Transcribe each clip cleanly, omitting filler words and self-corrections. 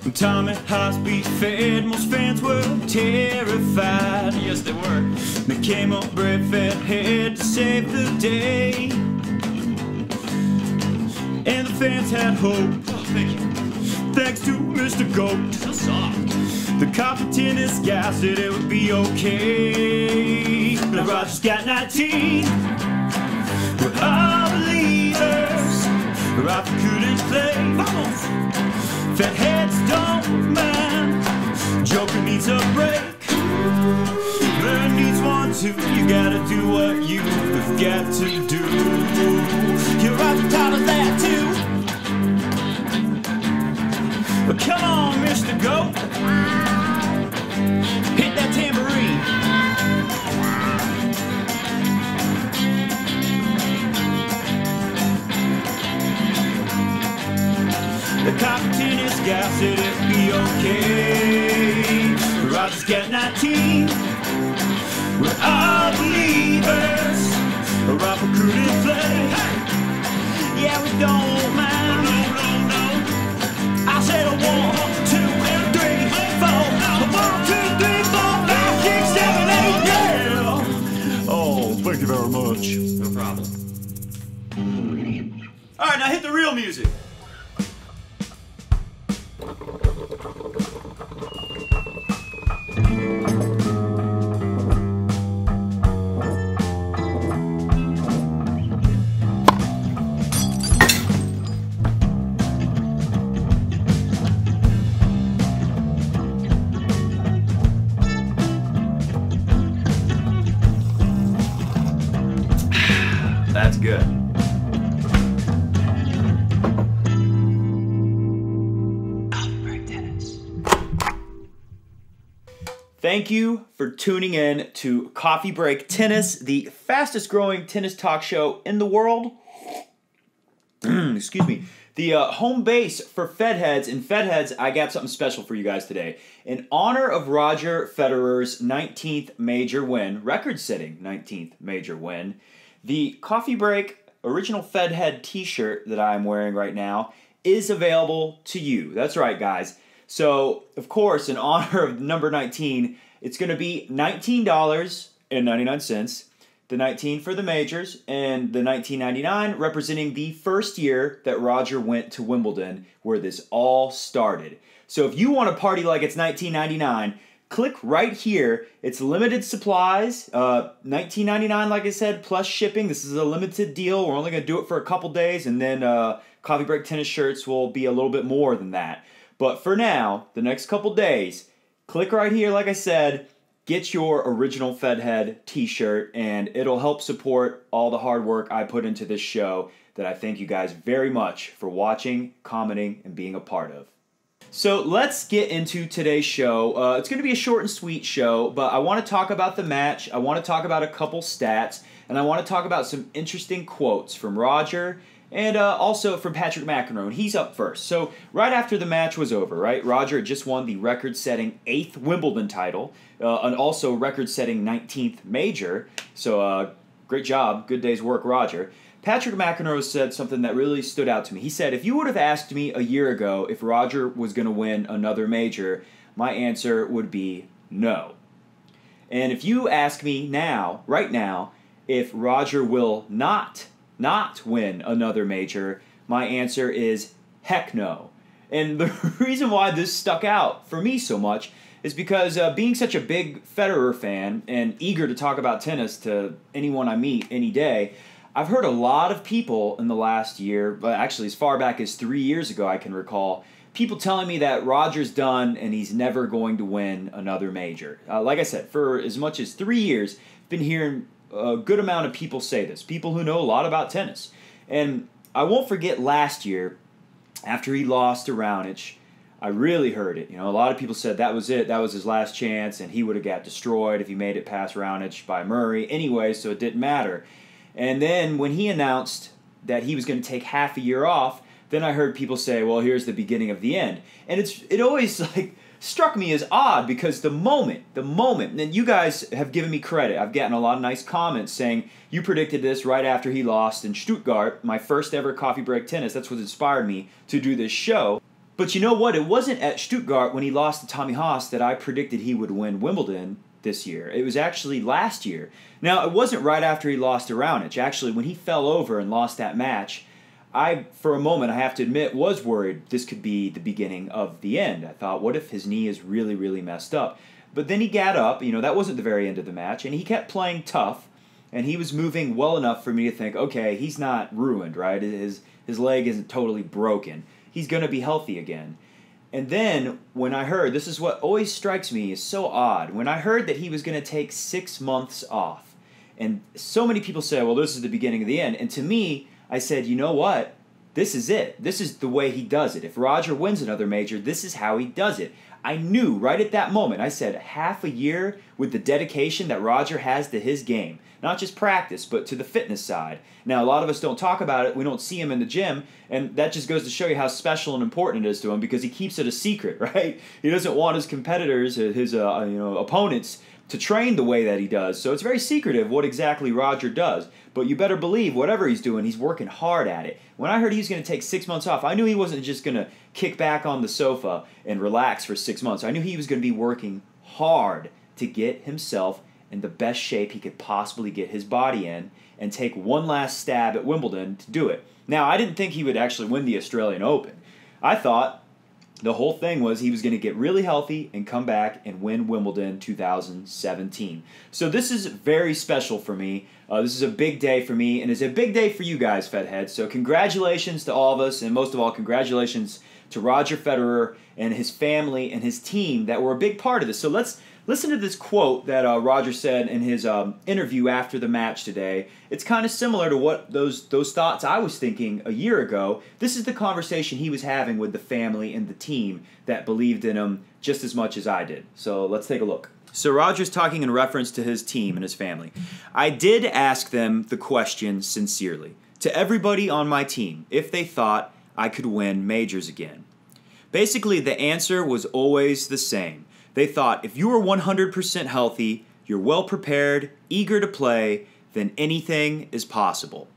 When Tommy Haas beat Fed, most fans were terrified. Yes, they were. They came up brave FedHead to save the day. And the fans had hope. Oh, thank you. Thanks to Mr. Goat. So soft. The coffee tennis guy said it would be okay. Now Roger's got 19. We're all believers. Rafa couldn't play. Vamos! FedHeads don't mind. Joker needs a break. Vern needs one too. You gotta do what you've got to do. You're Roger taught us that too. But come on, Mr. Goat. Hit that tambourine. The coffee tennis guy said it'd be okay. Roger's got 19. We're all believers. Rafa couldn't play. Hey! Yeah, we don't mind. No. I said a 1, 2, and 3, 4. 1, 2, 3, 4, 5, 6, 7, 8. Yeah. Oh, thank you very much. No problem. All right, now hit the real music. That's good. Thank you for tuning in to Coffee Break Tennis, the fastest growing tennis talk show in the world. Excuse me. The home base for FedHeads. And FedHeads, I got something special for you guys today. In honor of Roger Federer's 19th major win, record-setting 19th major win, the Coffee Break original FedHead t-shirt that I'm wearing right now is available to you. That's right, guys. So, of course, in honor of number 19, it's going to be $19.99. The 19 for the majors, and the $19.99 representing the first year that Roger went to Wimbledon, where this all started. So if you want to party like it's $19.99, click right here. It's limited supplies, $19.99, like I said, plus shipping. This is a limited deal. We're only going to do it for a couple days, and then Coffee Break tennis shirts will be a little bit more than that. But for now, the next couple days, click right here, like I said, get your original FedHead t-shirt, and it'll help support all the hard work I put into this show that I thank you guys very much for watching, commenting, and being a part of. So let's get into today's show. It's going to be a short and sweet show, but I want to talk about the match, I want to talk about a couple stats, and I want to talk about some interesting quotes from Roger and also from Patrick McEnroe. He's up first. So right after the match was over, right, Roger had just won the record-setting 8th Wimbledon title, and also record-setting 19th major. So great job, good day's work, Roger. Patrick McEnroe said something that really stood out to me. He said, if you would have asked me a year ago if Roger was going to win another major, my answer would be no. And if you ask me now, right now, if Roger will not win another major, my answer is heck no. And the reason why this stuck out for me so much is because being such a big Federer fan and eager to talk about tennis to anyone I meet any day, I've heard a lot of people in the last year, but actually as far back as 3 years ago I can recall, people telling me that Roger's done and he's never going to win another major. Like I said, for as much as 3 years, I've been hearing a good amount of people say this, people who know a lot about tennis. And I won't forget last year, after he lost to Raonic, I really heard it. You know, a lot of people said that was it, that was his last chance, and he would have got destroyed if he made it past Raonic by Murray anyway, so it didn't matter. And then when he announced that he was going to take half a year off, then I heard people say, well, here's the beginning of the end. And it always struck me as odd because the moment, and you guys have given me credit. I've gotten a lot of nice comments saying, you predicted this right after he lost in Stuttgart, my first ever Coffee Break Tennis. That's what inspired me to do this show. But you know what? It wasn't at Stuttgart when he lost to Tommy Haas that I predicted he would win Wimbledon this year. It was actually last year. Now, it wasn't right after he lost to Raonic. Actually, when he fell over and lost that match, I, for a moment, I have to admit, was worried this could be the beginning of the end. I thought, what if his knee is really, really messed up? But then he got up. That wasn't the very end of the match, and he kept playing tough, and he was moving well enough for me to think, okay, he's not ruined, right? His leg isn't totally broken. He's going to be healthy again. And then when I heard, this is what always strikes me is so odd, when I heard that he was going to take 6 months off, and so many people say, well, this is the beginning of the end. And to me, I said, you know what? This is it. This is the way he does it. If Roger wins another major, this is how he does it. I knew right at that moment, I said, half a year with the dedication that Roger has to his game. Not just practice, but to the fitness side. Now, a lot of us don't talk about it. We don't see him in the gym, and that just goes to show you how special and important it is to him because he keeps it a secret, right? He doesn't want his competitors, his opponents, to train the way that he does. So it's very secretive what exactly Roger does. But you better believe whatever he's doing, he's working hard at it. When I heard he was going to take 6 months off, I knew he wasn't just going to kick back on the sofa and relax for 6 months. I knew he was going to be working hard to get himself in the best shape he could possibly get his body in and take one last stab at Wimbledon to do it. Now, I didn't think he would actually win the Australian Open. I thought the whole thing was he was going to get really healthy and come back and win Wimbledon 2017. So this is very special for me. This is a big day for me, and it's a big day for you guys, FedHeads. So congratulations to all of us, and most of all, congratulations to Roger Federer and his family and his team that were a big part of this. So let's listen to this quote that Roger said in his interview after the match today. It's kind of similar to what those thoughts I was thinking a year ago. This is the conversation he was having with the family and the team that believed in him just as much as I did. So let's take a look. So Roger's talking in reference to his team and his family. I did ask them the question sincerely, to everybody on my team, if they thought I could win majors again. Basically, the answer was always the same. They thought if you were 100% healthy, you're well prepared, eager to play, then anything is possible.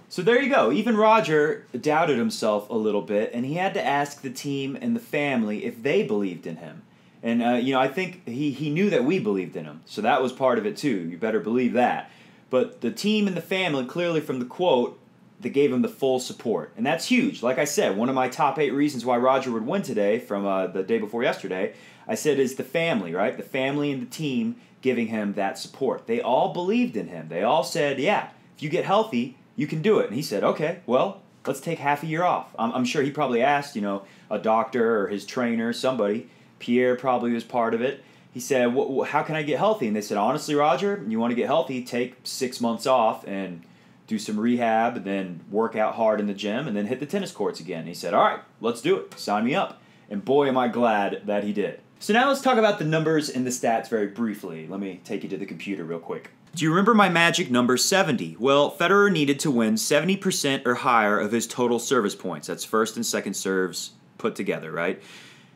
So there you go. Even Roger doubted himself a little bit, and he had to ask the team and the family if they believed in him. And, I think he knew that we believed in him, so that was part of it too. You better believe that. But the team and the family, clearly from the quote, they gave him the full support. And that's huge. Like I said, one of my top 8 reasons why Roger would win today from the day before yesterday, I said is the family, right? The family and the team giving him that support. They all believed in him. They all said, yeah, if you get healthy, you can do it. And he said, okay, well, let's take half a year off. I'm sure he probably asked, a doctor or his trainer, somebody. Pierre probably was part of it. He said, how can I get healthy? And they said, honestly, Roger, you want to get healthy, take 6 months off and do some rehab, and then work out hard in the gym, and then hit the tennis courts again. And he said, all right, let's do it. Sign me up. And boy, am I glad that he did. So now let's talk about the numbers and the stats very briefly. Let me take you to the computer real quick. Do you remember my magic number 70? Well, Federer needed to win 70% or higher of his total service points. That's first and second serves put together, right?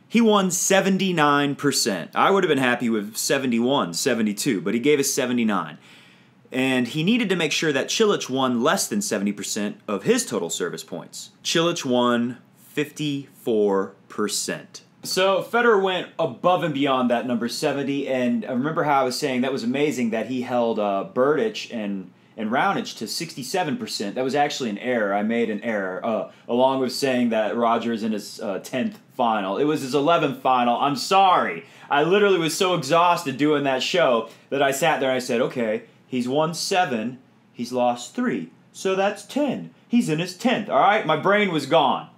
He won 79%. I would have been happy with 71, 72, but he gave us 79. And he needed to make sure that Cilic won less than 70% of his total service points. Cilic won 54%. So Federer went above and beyond that number 70, and I remember how I was saying that was amazing that he held Berdych and Raonic to 67%. That was actually an error. I made an error, along with saying that Roger's in his 10th final. It was his 11th final. I'm sorry. I literally was so exhausted doing that show that I sat there and I said, okay, he's won 7, he's lost 3, so that's 10. He's in his 10th, all right? My brain was gone.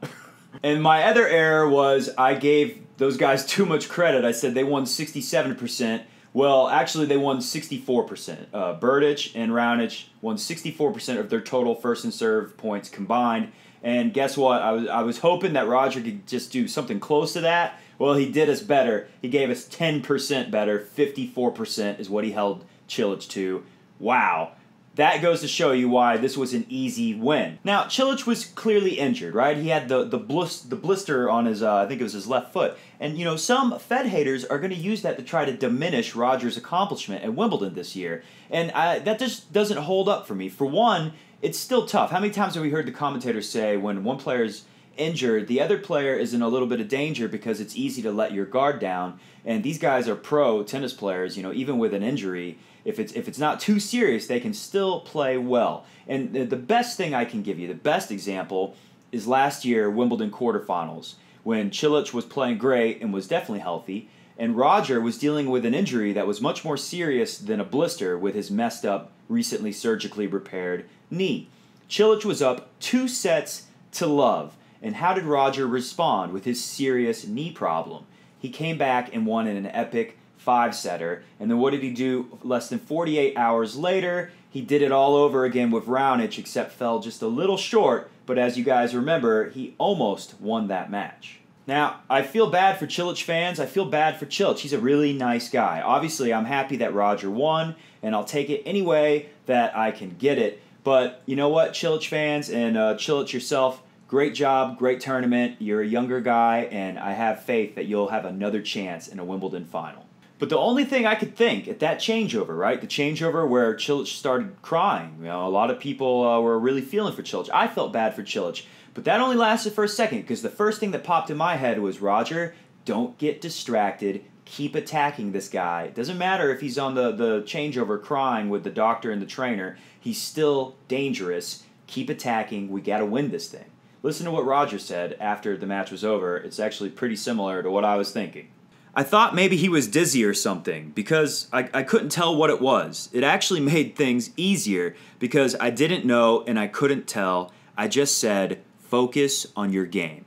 And my other error was I gave those guys too much credit. I said they won 67%. Well, actually, they won 64%. Berdych and Raonic won 64% of their total first and serve points combined. And guess what? I was hoping that Roger could just do something close to that. Well, he did us better. He gave us 10% better. 54% is what he held Cilic to. Wow. That goes to show you why this was an easy win. Now, Cilic was clearly injured, right? He had the blister on his, I think it was his left foot. And, some Fed haters are going to use that to try to diminish Roger's accomplishment at Wimbledon this year. And that just doesn't hold up for me. For one, it's still tough. How many times have we heard the commentators say when one player's injured, the other player is in a little bit of danger because it's easy to let your guard down. And these guys are pro tennis players, you know, even with an injury. If it's not too serious, they can still play well. And the best thing I can give you, the best example, is last year Wimbledon quarterfinals when Cilic was playing great and was definitely healthy, and Roger was dealing with an injury that was much more serious than a blister with his messed up, recently surgically repaired knee. Cilic was up 2-0. And how did Roger respond with his serious knee problem? He came back and won in an epic 5-setter. And then what did he do less than 48 hours later? He did it all over again with Raonic, except fell just a little short. But as you guys remember, he almost won that match. Now, I feel bad for Cilic fans. I feel bad for Cilic. He's a really nice guy. Obviously, I'm happy that Roger won, and I'll take it any way that I can get it. But you know what, Cilic fans and Cilic yourself, great job, great tournament. You're a younger guy, and I have faith that you'll have another chance in a Wimbledon final. But the only thing I could think at that changeover, right, the changeover where Cilic started crying, you know, a lot of people were really feeling for Cilic. I felt bad for Cilic, but that only lasted for a second because the first thing that popped in my head was, Roger, don't get distracted. Keep attacking this guy. It doesn't matter if he's on the changeover crying with the doctor and the trainer. He's still dangerous. Keep attacking. We got to win this thing. Listen to what Roger said after the match was over. It's actually pretty similar to what I was thinking. I thought maybe he was dizzy or something because I couldn't tell what it was. It actually made things easier because I didn't know and I couldn't tell. I just said, focus on your game.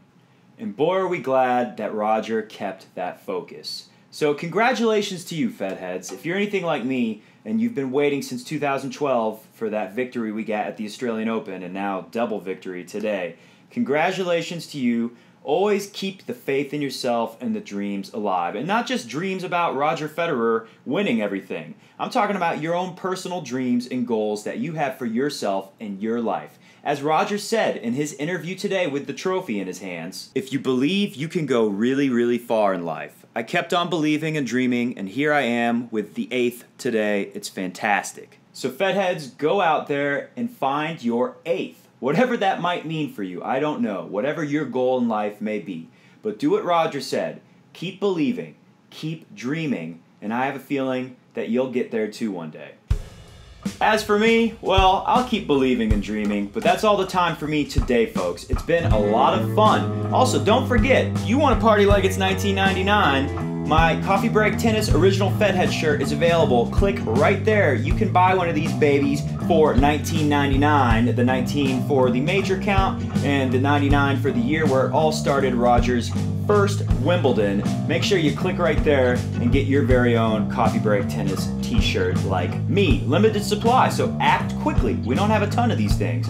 And boy, are we glad that Roger kept that focus. So congratulations to you, FedHeads. If you're anything like me and you've been waiting since 2012 for that victory we got at the Australian Open and now double victory today, congratulations to you. Always keep the faith in yourself and the dreams alive. And not just dreams about Roger Federer winning everything. I'm talking about your own personal dreams and goals that you have for yourself and your life. As Roger said in his interview today with the trophy in his hands, if you believe, you can go really, really far in life. I kept on believing and dreaming, and here I am with the 8th today. It's fantastic. So FedHeads, go out there and find your 8th. Whatever that might mean for you, I don't know. Whatever your goal in life may be. But do what Roger said. Keep believing. Keep dreaming. And I have a feeling that you'll get there too one day. As for me, well, I'll keep believing and dreaming, but that's all the time for me today, folks. It's been a lot of fun. Also, don't forget, if you want to party like it's 1999, my Coffee Break Tennis Original FedHead shirt is available. Click right there. You can buy one of these babies for $19.99, the 19 for the major count, and the 99 for the year where it all started, Roger's first Wimbledon. Make sure you click right there and get your very own Coffee Break Tennis t-shirt like me. Limited supply, so act quickly. We don't have a ton of these things.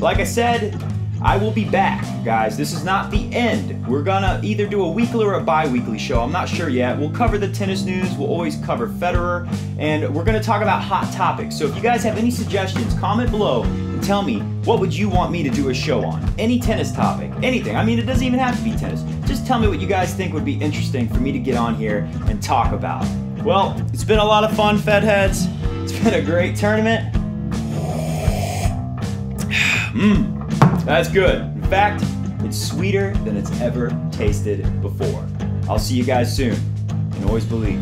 Like I said, I will be back, guys. This is not the end. We're gonna either do a weekly or a bi-weekly show. I'm not sure yet. We'll cover the tennis news. We'll always cover Federer. And we're gonna talk about hot topics. So if you guys have any suggestions, comment below and tell me what would you want me to do a show on. Any tennis topic, anything. I mean, it doesn't even have to be tennis. Just tell me what you guys think would be interesting for me to get on here and talk about. Well, it's been a lot of fun, FedHeads. It's been a great tournament. That's good. In fact, it's sweeter than it's ever tasted before. I'll see you guys soon, and always believe.